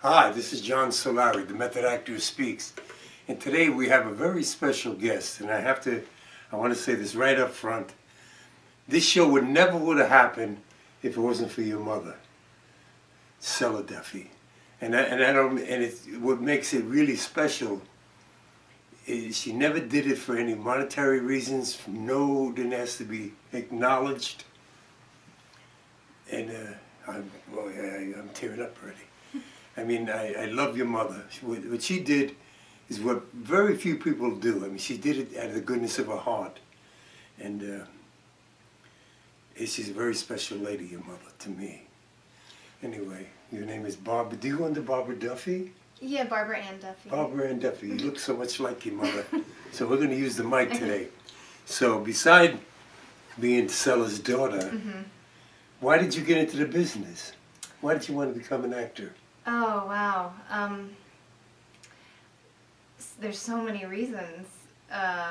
Hi, this is John Solari, the method actor who speaks. And today we have a very special guest, and I want to say this right up front. This show would have happened if it wasn't for your mother, Ann Duffy. What makes it really special is she never did it for any monetary reasons. No, didn't ask to be acknowledged. And I'm tearing up already. I mean, I love your mother. What she did is what very few people do. I mean, she did it out of the goodness of her heart. And she's a very special lady, your mother, to me. Anyway, your name is Barbara. Do you go under Barbara Duffy? Yeah, Barbara Ann Duffy. Barbara Ann Duffy. You look so much like your mother. So we're going to use the mic today. So beside being Stella's daughter, why did you get into the business? Why did you want to become an actor? Oh, wow. There's so many reasons. The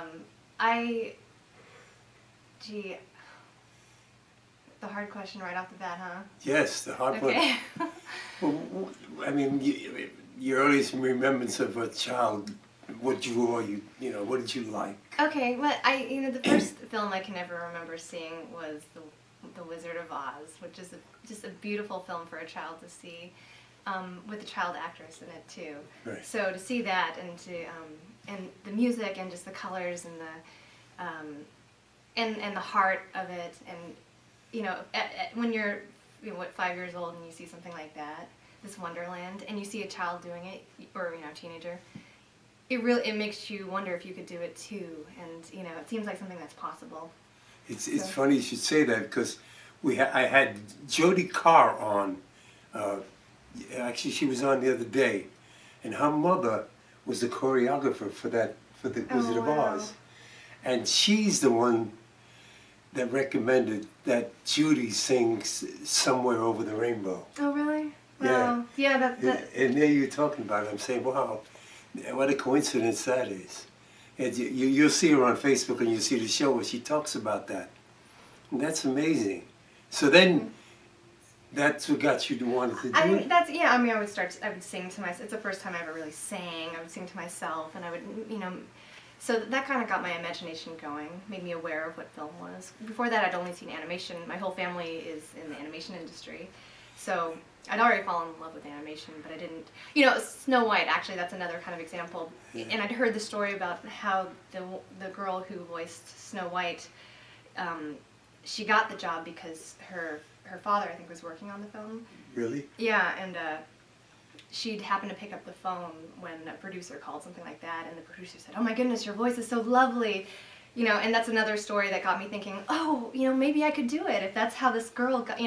hard question right off the bat, huh? Yes, the hard one. Okay. Well, I mean, your earliest remembrance of a child, what you wore, what did you like? Okay, well, the first film I can ever remember seeing was The Wizard of Oz, which is just a beautiful film for a child to see, with a child actress in it too. Right. So to see that and and the music and just the colors and the heart of it, and when you're 5 years old and you see something like that, this wonderland, and you see a child doing it, or a teenager, it makes you wonder if you could do it too, and it seems like something that's possible. It's funny you should say that, because I had Jodie Carr on. Actually, she was on the other day, and her mother was the choreographer for the Wizard of Oz, and she's the one that recommended that Judy sings "Somewhere Over the Rainbow." Oh, really? Yeah. Wow. Yeah. And there you're talking about it. I'm saying, wow, what a coincidence that is. And you'll see her on Facebook, and you'll see the show where she talks about that. And that's amazing. So then, that's what got you to want to do it? I would sing to myself. It's the first time I ever really sang. I would sing to myself, and I would, so that kind of got my imagination going, made me aware of what film was. Before that, I'd only seen animation. My whole family is in the animation industry. So I'd already fallen in love with animation, but I didn't, Snow White, actually, that's another kind of example. Yeah. And I'd heard the story about how the girl who voiced Snow White, she got the job because her father, I think, was working on the film. Really? Yeah, and she'd happened to pick up the phone when a producer called, something like that, and the producer said, "Oh my goodness, your voice is so lovely." And that's another story that got me thinking, oh, maybe I could do it if that's how this girl got,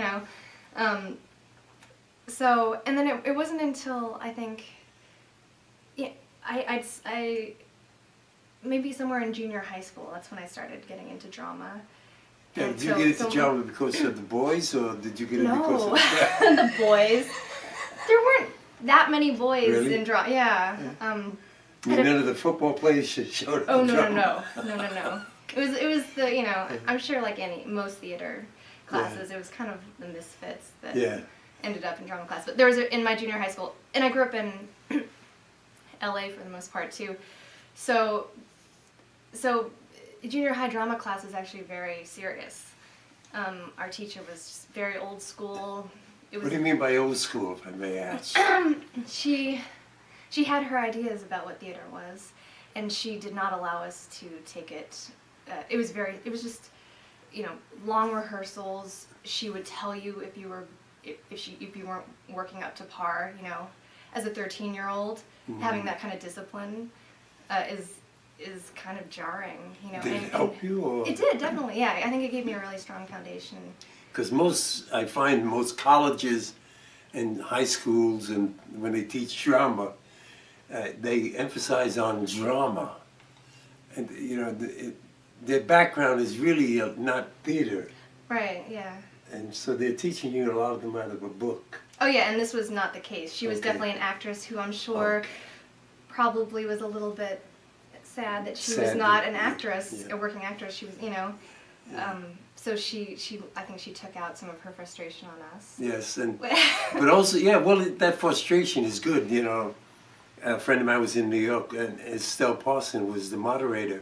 So, and then it wasn't until, I think, I maybe somewhere in junior high school, that's when I started getting into drama. Yeah, did you get into drama because of the boys, or did you get it because of the boys? There weren't that many boys really? in drama. Yeah. None of the football players showed up. Oh, no. It was the, I'm sure like most theater classes, it was kind of the misfits that ended up in drama class. But there was in my junior high school, and I grew up in LA for the most part too. So junior high drama class was actually very serious. Our teacher was just very old school. What do you mean by old school, if I may ask? She had her ideas about what theater was, and she did not allow us to take it. It was just, long rehearsals. She would tell you if you weren't working up to par. As a 13-year-old, having that kind of discipline is kind of jarring. Did it help you? Or? It did, definitely. Yeah, I think it gave me a really strong foundation. Because I find most colleges and high schools, and when they teach drama, they emphasize on drama, and their background is really not theater. Right. Yeah. And so they're teaching you a lot of them out of a book. Oh yeah, and this was not the case. She was definitely an actress who I'm sure probably was a little bit sad that she was not an actress, a working actress. She was, So she, I think she took out some of her frustration on us. Yes, and but also, yeah, well, that frustration is good. You know, a friend of mine was in New York, and Estelle Parson was the moderator,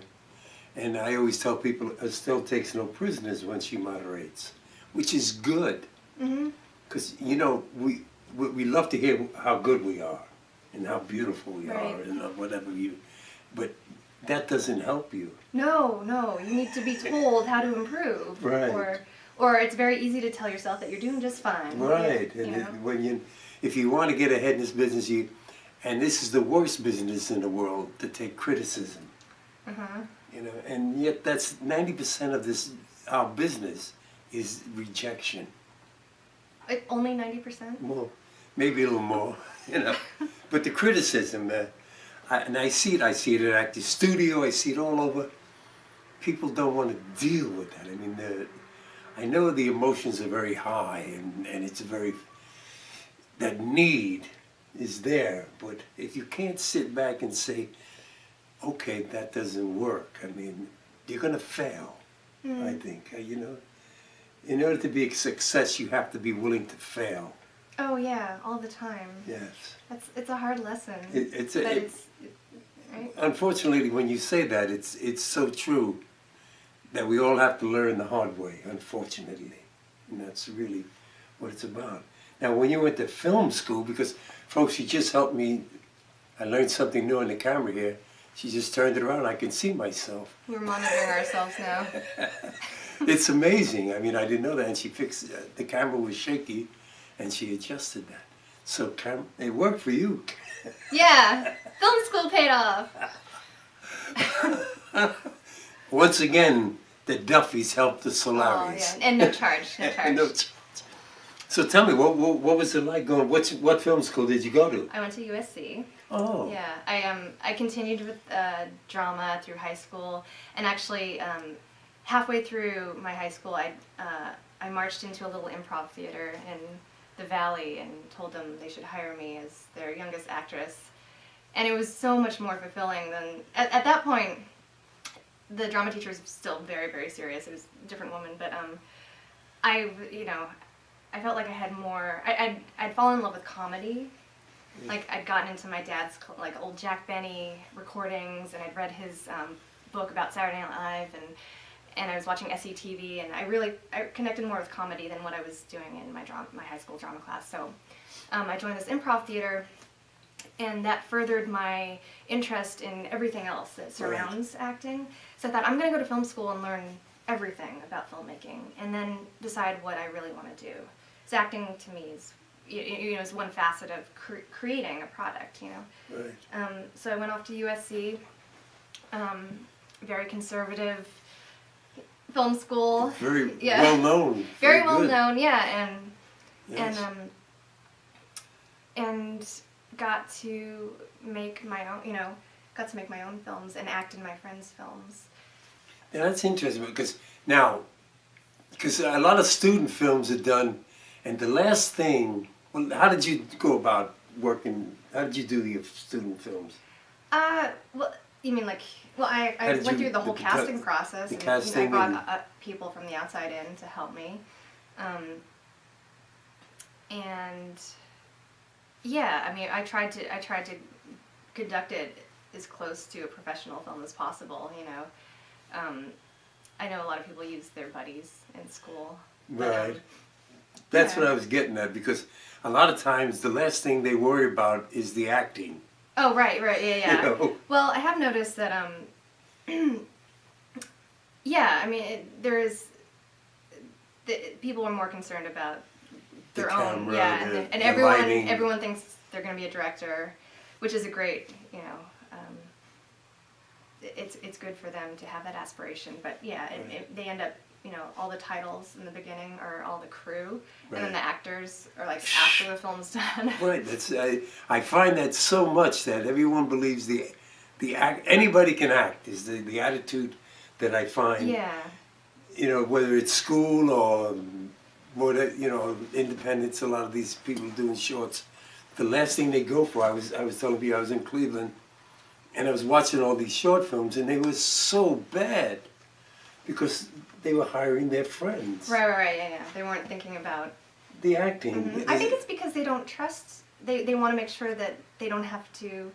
and I always tell people Estelle takes no prisoners when she moderates, which is good, because you know we love to hear how good we are, and how beautiful we Right. are, and whatever you, but that doesn't help you. No, you need to be told how to improve. Right. Or it's very easy to tell yourself that you're doing just fine. Right, You and know? when if you want to get ahead in this business, and this is the worst business in the world, to take criticism. You know, and yet that's 90% of our business is rejection. Only 90%? Well, maybe a little more, you know. But the criticism, and I see it at Actors Studio, I see it all over. People don't want to deal with that. I mean, I know the emotions are very high, and it's that need is there, but if you can't sit back and say, okay, that doesn't work, I mean, you're going to fail, I think. You know, in order to be a success, you have to be willing to fail. Oh yeah, all the time. Yes. It's a hard lesson. Right? Unfortunately, when you say that, it's so true that we all have to learn the hard way, unfortunately. And that's really what it's about. Now, when you went to film school, because folks, she just helped me, I learned something new on the camera here. She just turned it around, I can see myself. We're monitoring ourselves now. It's amazing. I mean, I didn't know that. And she fixed, the camera was shaky, and she adjusted that. So it worked for you. Yeah, film school paid off. Once again, the Duffys helped the Solaris. Oh yeah, and no charge, no charge. No charge. So tell me, what was it like going? What film school did you go to? I went to USC. Oh. Yeah, I continued with drama through high school, and actually halfway through my high school, I marched into a little improv theater in the Valley and told them they should hire me as their youngest actress, and it was so much more fulfilling than at that point. The drama teacher was still very, very serious. It was a different woman, but I felt like I had more. I'd fallen in love with comedy. Like I'd gotten into my dad's like old Jack Benny recordings, and I'd read his book about Saturday Night Live, and I was watching SCTV, and I connected more with comedy than what I was doing in my high school drama class. So I joined this improv theater, and that furthered my interest in everything else that surrounds acting. So I thought, I'm going to go to film school and learn everything about filmmaking, and then decide what I really want to do. So acting to me is, is one facet of creating a product, Right. So I went off to USC, very conservative film school. Very Yeah. well known. Very well good. known, yeah, Yes. and got to make my own films and act in my friends' films. Yeah, that's interesting because a lot of student films are done, and the last thing. Well, how did you go about working? How did you do your student films? Well, you mean I went through the whole casting process. The and, casting I brought people from the outside in to help me, and yeah, I mean, I tried to conduct it as close to a professional film as possible. I know a lot of people use their buddies in school. Right. But, That's yeah. what I was getting at, because a lot of times the last thing they worry about is the acting. Oh, right, yeah. You know? Well, I have noticed that, yeah, I mean, people are more concerned about their The own, camera, yeah, and the lighting. everyone thinks they're going to be a director, which is a great, it's good for them to have that aspiration, but yeah, they end up, all the titles in the beginning are all the crew, Right. and then the actors are like after the film's done. Right. I find that so much that everyone believes anybody can act is the attitude that I find. Yeah. Whether it's school or independents. A lot of these people doing shorts, the last thing they go for. I was telling you I was in Cleveland, and I was watching all these short films, and they were so bad. because they were hiring their friends. Right, yeah. They weren't thinking about The acting. I think it's because they don't trust. They want to make sure that they don't have to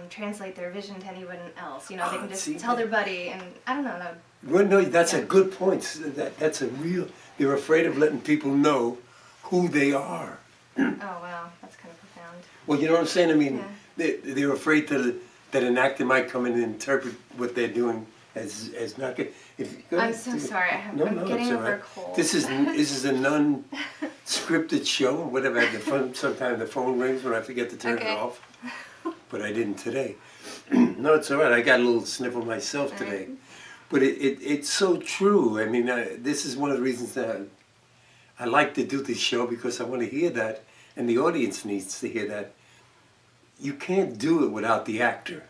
translate their vision to anyone else. You know, they can just tell their buddy, and I don't know. Well, no, that's a good point. That's a real. They're afraid of letting people know who they are. Oh wow, that's kind of profound. Well, you know what I'm saying? I mean, Yeah. they're afraid that an actor might come in and interpret what they're doing as not good. I'm so sorry. I'm getting over a cold. This is a non-scripted show. Whatever. Sometimes the phone rings when I forget to turn it off, but I didn't today. No, it's all right. I got a little sniffle myself today, but it's so true. I mean, this is one of the reasons that I like to do this show, because I want to hear that, and the audience needs to hear that. You can't do it without the actor.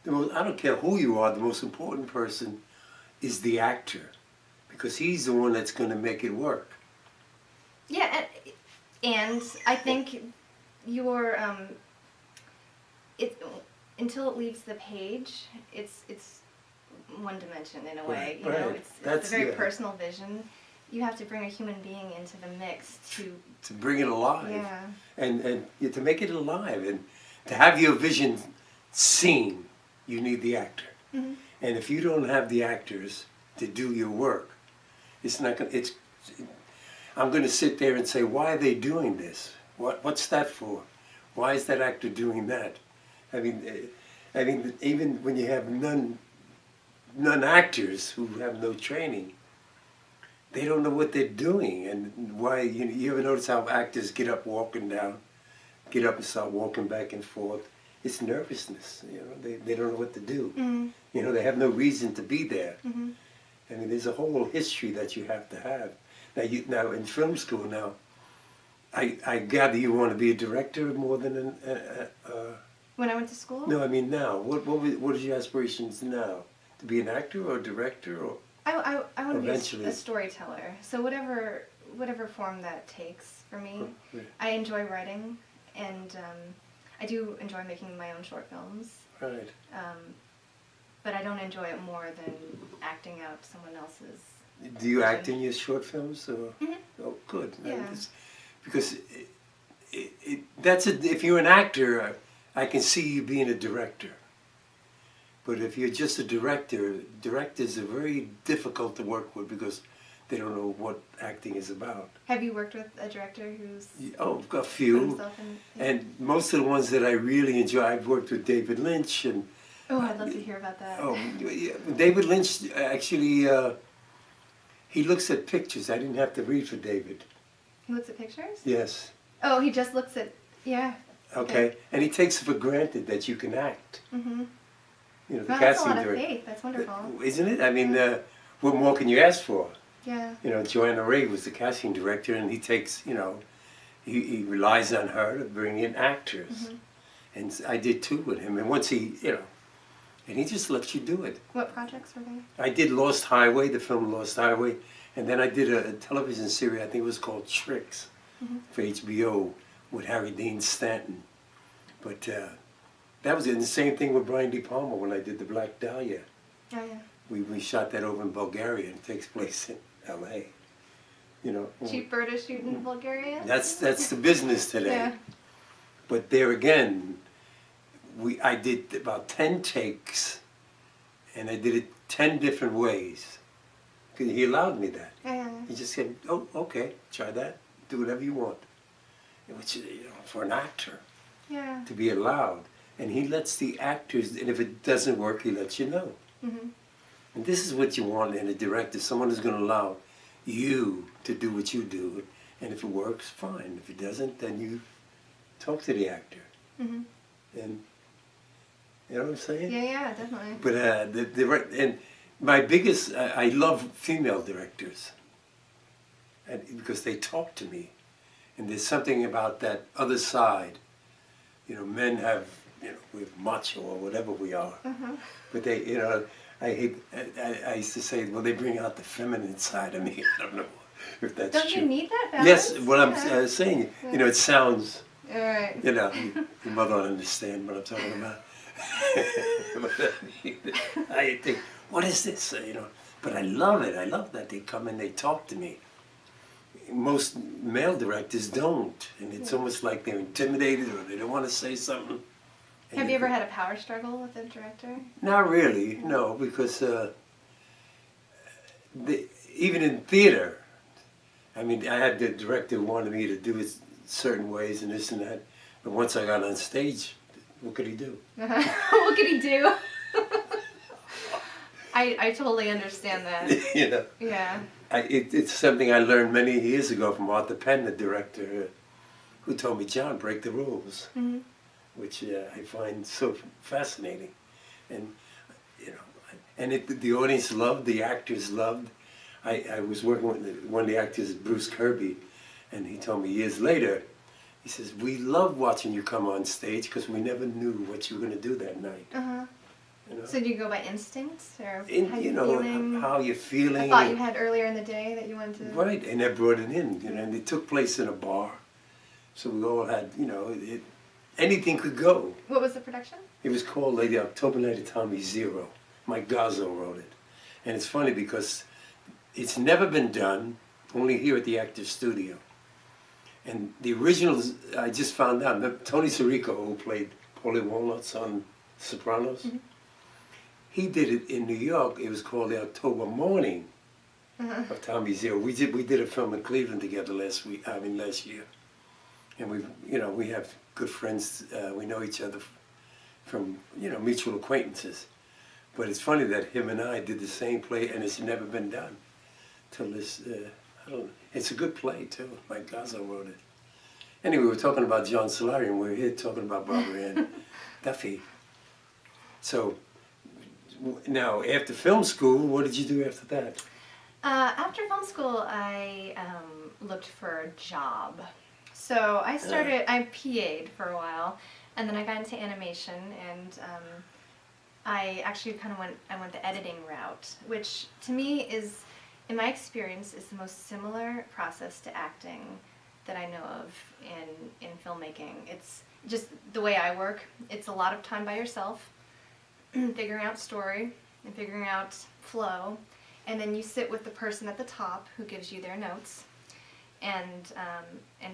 I don't care who you are, the most important person is the actor, because he's the one that's going to make it work. Yeah, and I think your until it leaves the page, it's one dimension in a way. You know, it's a very personal vision. You have to bring a human being into the mix to bring it alive. Yeah. And to make it alive, and to have your vision seen, you need the actor. Mm-hmm. And if you don't have the actors to do your work, it's not going. I'm going to sit there and say, why are they doing this? What's that for? Why is that actor doing that? I mean, even when you have non-actors who have no training, they don't know what they're doing, and why. You ever notice how actors get up and start walking back and forth? It's nervousness. You know, they don't know what to do. Mm-hmm. You know, they have no reason to be there. Mm-hmm. I mean, there's a whole history that you have to have. Now in film school now, I gather you want to be a director more than When I went to school? No, I mean now. What is your aspirations now? To be an actor or a director or? I want to Eventually. be a storyteller. So whatever form that takes for me. Yeah. I enjoy writing, and I do enjoy making my own short films. Right. But I don't enjoy it more than acting out someone else's. Do you act in your short films? Or? Mm-hmm. Oh, good. Yeah. Because if you're an actor, I can see you being a director. But if you're just a director, directors are very difficult to work with because they don't know what acting is about. Have you worked with a director who's A few. put himself in? And most of the ones that I really enjoy, I've worked with David Lynch and. Oh, I'd love to hear about that. Oh, yeah, David Lynch actually, he looks at pictures. I didn't have to read for David. He looks at pictures? Yes. Oh, he just looks at, yeah. Okay. And he takes it for granted that you can act. Mm-hmm. You know, the Well, that's a casting lot of director. faith. That's wonderful. Isn't it? I mean, what more can you ask for? Yeah. You know, Joanna Ray was the casting director, and he takes, you know, he relies on her to bring in actors. Mm-hmm. And I did too with him. And once he, you know, and he just lets you do it. What projects were they? I did Lost Highway, the film Lost Highway, and then I did a television series, I think it was called Tricks, for HBO with Harry Dean Stanton. But that was it. The same thing with Brian De Palma when I did The Black Dahlia. Oh, yeah. We shot that over in Bulgaria, and it takes place in L.A. You know. Cheaper to shoot in Bulgaria? That's the business today. Yeah. But there again, I did about 10 takes, and I did it 10 different ways. 'Cause he allowed me that. Yeah. He just said, "Oh, okay, try that. Do whatever you want." Which, you know, for an actor Yeah. to be allowed, and he lets the actors. And if it doesn't work, he lets you know. Mm-hmm. And this is what you want in a director: someone who's going to allow you to do what you do, and if it works, fine. If it doesn't, then you talk to the actor. Mm-hmm. And you know what I'm saying? Yeah, definitely. But and my biggest, I love female directors, and because they talk to me, and there's something about that other side. You know, men have, you know, we're macho or whatever we are, but they, you know, I used to say, well, they bring out the feminine side of me. I don't know if that's Don't true. you need that balance? Yes, what I'm saying, you know, it sounds. All right. You know, your mother will understand what I'm talking about. I think, what is this? You know, But I love it. I love that they come and they talk to me. Most male directors don't, and it's almost like they're intimidated or they don't want to say something. Have you ever had a power struggle with a director? Not really, no, because even in theater, I mean, I had the director who wanted me to do it certain ways and this and that, but once I got on stage, what could he do? What could he do? I totally understand that. You know? Yeah. It's something I learned many years ago from Arthur Penn, the director, who told me, John, break the rules, Mm-hmm. which I find so fascinating. And, you know, and the audience loved, the actors loved. I was working with one of the actors, Bruce Kirby, and he told me years later, he says, we love watching you come on stage because we never knew what you were going to do that night. Uh-huh. You know? So do you go by instinct or how You you know, feeling? how you're feeling. A thought you had earlier in the day that you wanted to... Right, and that brought it in, you know, and it took place in a bar. So we all had, you know, anything could go. What was the production? It was called The October Night of Tommy Zero. Mike Gazzo wrote it. And it's funny because it's never been done, only here at the Actors Studio. And the originals, I just found out, Tony Sirico, who played Paulie Walnuts on Sopranos, Mm-hmm. he did it in New York. It was called The October Morning of Tommy Zero. We did a film in Cleveland together last year. And we have good friends. We know each other from, mutual acquaintances. But it's funny that him and I did the same play, and it's never been done till this. It's a good play too. Mike Gazzo wrote it. Anyway, we're talking about John Solari, and we're here talking about Barbara Ann Duffy. So now, after film school, what did you do after that? After film school, I looked for a job. So I PA'd for a while, and then I got into animation, and I actually I went the editing route, which to me is, in my experience, is the most similar process to acting that I know of in filmmaking. It's just the way I work. It's a lot of time by yourself, figuring out story and figuring out flow, and then you sit with the person at the top who gives you their notes and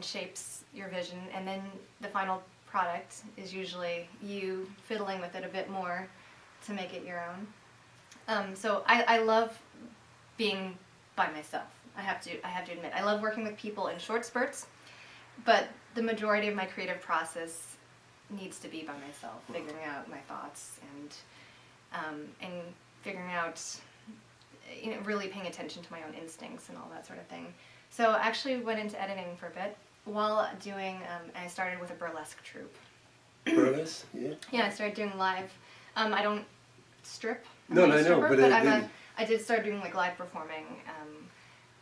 shapes your vision, and then the final product is usually you fiddling with it a bit more to make it your own. So I love being by myself. I have to admit, I love working with people in short spurts, but the majority of my creative process needs to be by myself, figuring out my thoughts and figuring out, really paying attention to my own instincts and all that sort of thing. So I actually went into editing for a bit while doing, I started with a burlesque troupe. Burlesque, yeah. Yeah, I started doing live. I don't strip. No, I know, but I did start doing like live performing.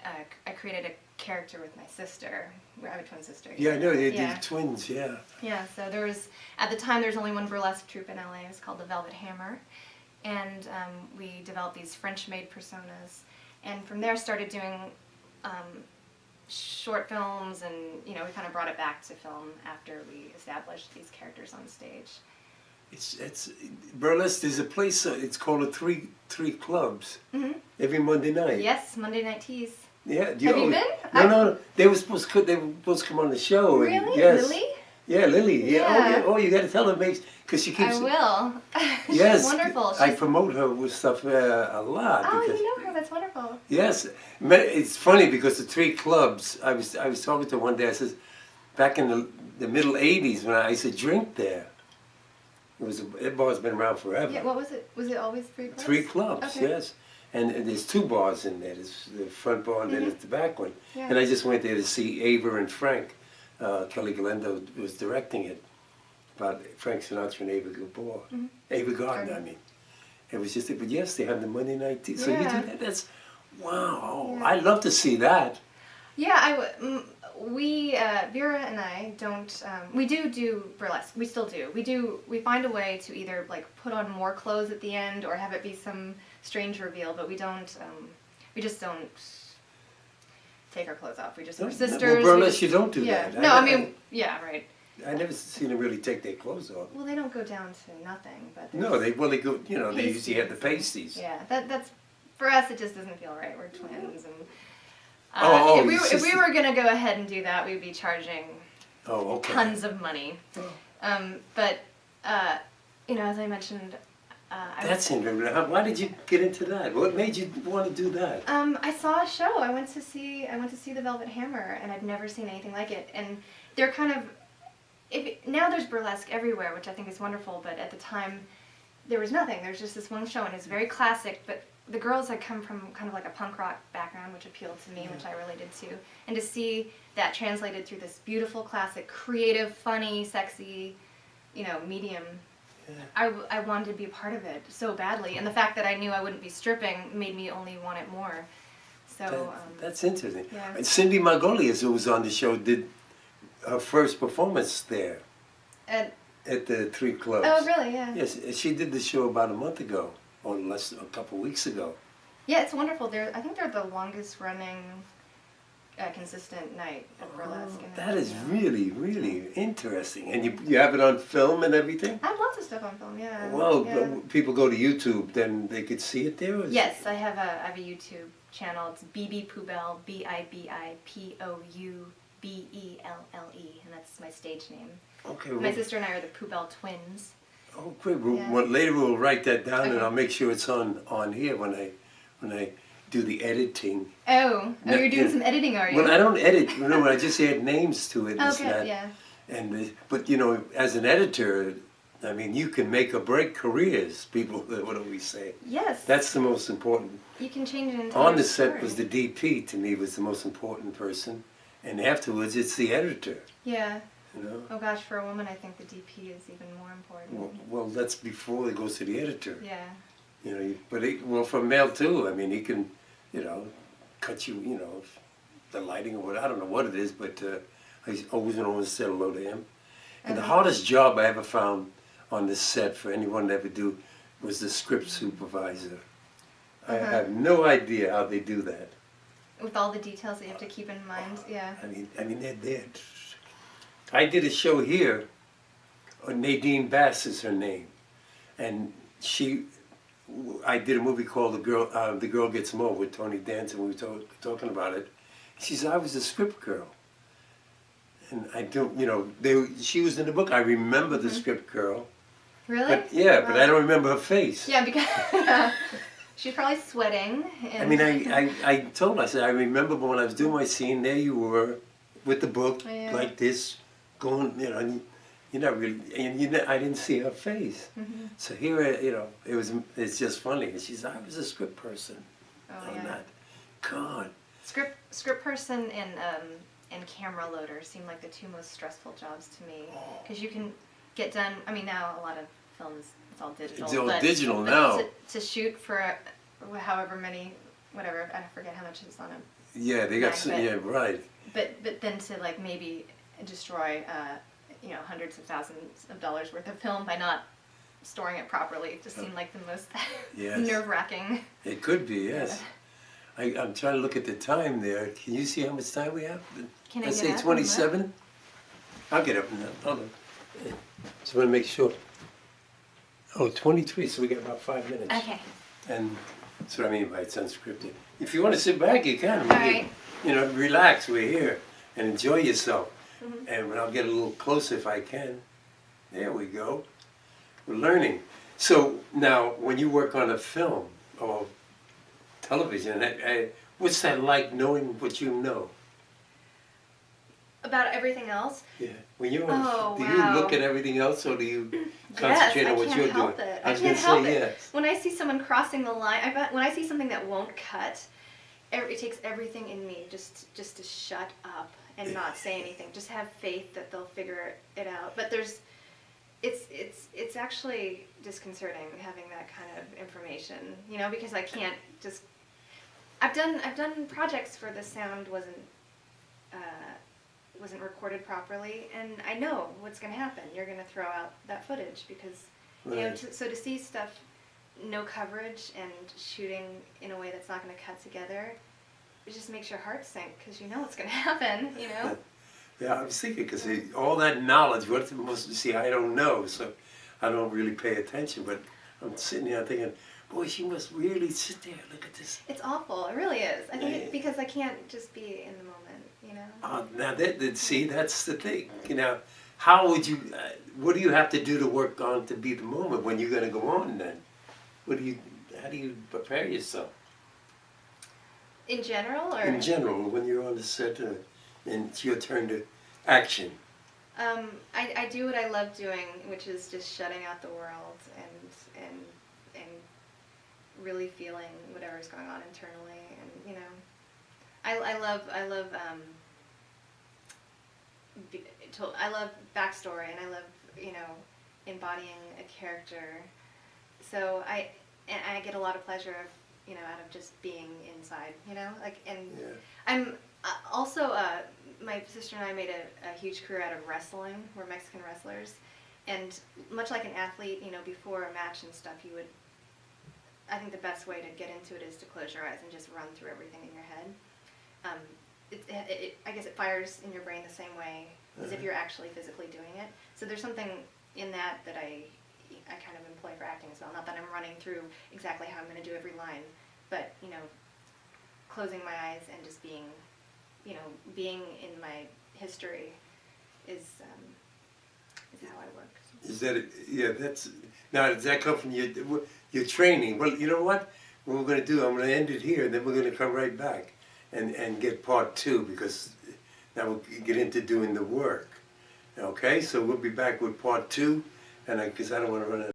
I created a character with my sister. I have a twin sister. Yeah, I know, they're twins, yeah. Yeah, so at the time there was only one burlesque troupe in LA. It was called the Velvet Hammer. And we developed these French-made personas. And from there started doing short films, and we kind of brought it back to film after we established these characters on stage. It's burlesque. There's a place. It's called a three clubs. Mm-hmm. Every Monday night. Yes, Monday Night Teas. Yeah. Have you been? No. They were supposed to come on the show. Really? And, yes. Lily? Yeah, Lily. Yeah. Oh, you got to tell her, because she keeps. I will. She's yes. wonderful. I promote her with stuff a lot. Oh, because, you know her. That's wonderful. Yes, it's funny because the three clubs. I was talking to her one day. I says, back in the middle '80s when I used to drink there. That bar's been around forever. Yeah. What was it? Was it always 3 clubs? 3 clubs, okay. yes. And there's 2 bars in there. There's the front bar and then there's the back one. Yeah. And I just went there to see Ava and Frank. Kelly Galendo was directing it about Frank Sinatra and Ava Gabor. Ava Gardner, I mean. It was just, but yes, they have the Monday night tea. So you do that? That's, wow. Yeah. I'd love to see that. Yeah, Vera and I don't, we do burlesque. We still do. We find a way to either like put on more clothes at the end or have it be some strange reveal, but we just don't take our clothes off. We're sisters. Well, burlesque, you don't do that. No, yeah, right. I never seen them really take their clothes off. Well, they don't go down to nothing, but no, they go. They usually have the pasties. Yeah, that's for us, it just doesn't feel right. We're twins, and if we were gonna go ahead and do that, we'd be charging tons of money. But as I mentioned, that's interesting. Why did you get into that? What made you want to do that? I saw a show. I went to see The Velvet Hammer, and I'd never seen anything like it. And they're kind of now there's burlesque everywhere, which I think is wonderful. But at the time, there was nothing. There's just this one show, and it's very classic. But the girls had come from kind of like a punk rock background, which appealed to me, which I related to. And to see that translated through this beautiful, classic, creative, funny, sexy, medium. Yeah. I wanted to be a part of it so badly, and the fact that I knew I wouldn't be stripping made me only want it more. So that's interesting. Yeah. And Cindy Margolius, who was on the show, did her first performance there at the 3 Clubs. Oh, really? Yeah. Yes, she did the show about a month ago, or a couple of weeks ago. Yeah, it's wonderful. I think they're the longest running consistent night of burlesque. That is really, really interesting. And you have it on film and everything? I have lots of stuff on film, yeah. Well, people go to YouTube, then they could see it there? Yes, I have a YouTube channel. It's Bibi Ponbelle, BibiPoubelle, and that's my stage name. Okay. My sister and I are the Ponbelle twins. Oh, great. Later we'll write that down, and I'll make sure it's on here when I do the editing. Oh, you're doing some editing, are you? Well, I don't edit. I just add names to it. Okay, yeah. But as an editor, I mean, you can make or break careers. People, what do we say? Yes. That's the most important. You can change it into on the set was the DP. To me, was the most important person, and afterwards, it's the editor. Yeah. Oh gosh, for a woman, I think the DP is even more important. Well, that's before it goes to the editor. Yeah. But for male too. I mean, he can, cut you, the lighting or what. I don't know what it is, but I always want to say hello to him. And the hardest job I ever found on this set for anyone to ever do was the script supervisor. I have no idea how they do that. With all the details that you have to keep in mind, yeah. I mean, they're there. I did a show here. Nadine Bass is her name, and I did a movie called The Girl Gets More with Tony Danton. We were talking about it. She said I was the script girl, and I don't. She was in the book. I remember the script girl. Really? But, but I don't remember her face. Yeah, because she's probably sweating. I mean, I told her, I said, I remember when I was doing my scene, there you were with the book like this, going, you're not really, and I didn't see her face. So here, it's just funny. And she said, I was a script person. I'm not. God. Script person and camera loader seem like the two most stressful jobs to me, because you can get done. I mean, now a lot of films, it's all digital. It's all digital now. To shoot for however many, whatever, I forget how much is on a. Yeah, they got right. But then to maybe destroy hundreds of thousands of dollars worth of film by not storing it properly, it just seemed like the most nerve-wracking. It could be, yes. I'm trying to look at the time there. Can you see how much time we have? Can I Let's say 27. I'll get up now. Hold on. Just want to make sure. 23, so we got about 5 minutes. Okay. And that's what I mean by it's unscripted. If you want to sit back, you can. All right. Relax. We're here and enjoy yourself. And I'll get a little closer if I can. There we go. We're learning. So now, when you work on a film or television, what's that like, knowing what you know? About everything else? Yeah. When you're do you look at everything else, or do you concentrate on what you're doing? I can't help it. When I see someone crossing the line, when I see something that won't cut, it takes everything in me just to shut up and not say anything. Just have faith that they'll figure it out. But it's actually disconcerting having that kind of information, because I can't just. I've done projects where the sound wasn't recorded properly, and I know what's going to happen. You're going to throw out that footage because, so to see stuff, no coverage and shooting in a way that's not going to cut together, it just makes your heart sink because you know what's going to happen, Yeah, I was thinking, because all that knowledge, what's supposed to see, I don't know, so I don't really pay attention, but I'm sitting here thinking, boy, she must really sit there. Look at this. It's awful. It really is. I think Yeah. it's because I can't just be in the moment, you know? Now see, that's the thing. You know, how would you? What do you have to do to work on to be the moment when you're going to go on? Then, how do you prepare yourself? In general, or? In general, when you're on the set and it's your turn to action. I do what I love doing, which is just shutting out the world and really feeling whatever's going on internally, and you know, I love I love backstory, and I love, you know, embodying a character. So I get a lot of pleasure of, you know, out of just being inside, you know, like, and Yeah. I'm also my sister and I made a huge career out of wrestling. We're Mexican wrestlers, and much like an athlete, you know, before a match and stuff, you would. I think the best way to get into it is to close your eyes and just run through everything in your head. I guess it fires in your brain the same way as if you're actually physically doing it. So there's something in that I kind of employ for acting as well. Not that I'm running through exactly how I'm going to do every line, but, you know, closing my eyes and just being, you know, being in my history is how I work. Is that it? Yeah, that's now. Does that come from your training? Well, you know what we're going to do? I'm going to end it here, and then we're going to come right back and get part 2, because now we'll get into doing the work. Okay, so we'll be back with part 2, and because I don't want to run out.